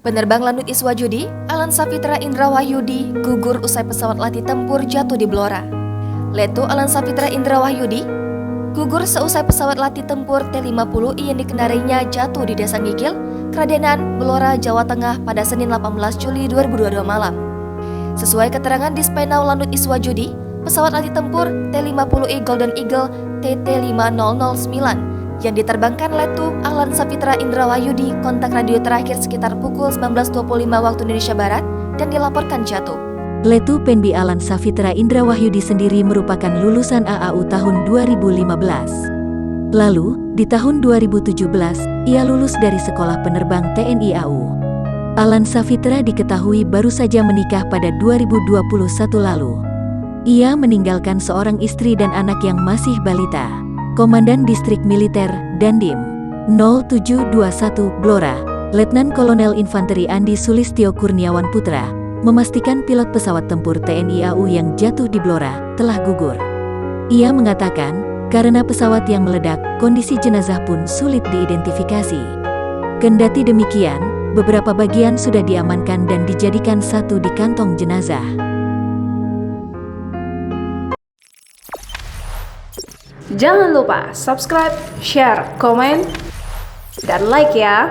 Penerbang Lanut Iswajudi, Alan Safitra Indra Wahyudi, gugur usai pesawat latih tempur jatuh di Blora. Letu Alan Safitra Indra Wahyudi gugur seusai pesawat latih tempur T-50I yang dikendarainya jatuh di Desa Ngigil, Kradenan, Blora, Jawa Tengah pada Senin 18 Juli 2022 malam. Sesuai keterangan di Spenau Lanut Iswajudi, pesawat latih tempur T-50I Golden Eagle TT5009 yang diterbangkan Letu Alan Safitra Indra Wahyudi kontak radio terakhir sekitar pukul 19.25 waktu Indonesia Barat dan dilaporkan jatuh. Letu Penbi Alan Safitra Indra Wahyudi sendiri merupakan lulusan AAU tahun 2015. Lalu, di tahun 2017, ia lulus dari Sekolah Penerbang TNI AU. Alan Safitra diketahui baru saja menikah pada 2021 lalu. Ia meninggalkan seorang istri dan anak yang masih balita. Komandan Distrik Militer, Dandim 0721 Blora, Letnan Kolonel Infanteri Andi Sulistyo Kurniawan Putra, memastikan pilot pesawat tempur TNI AU yang jatuh di Blora telah gugur. Ia mengatakan, karena pesawat yang meledak, kondisi jenazah pun sulit diidentifikasi. Kendati demikian, beberapa bagian sudah diamankan dan dijadikan satu di kantong jenazah. Jangan lupa subscribe, share, komen, dan like ya!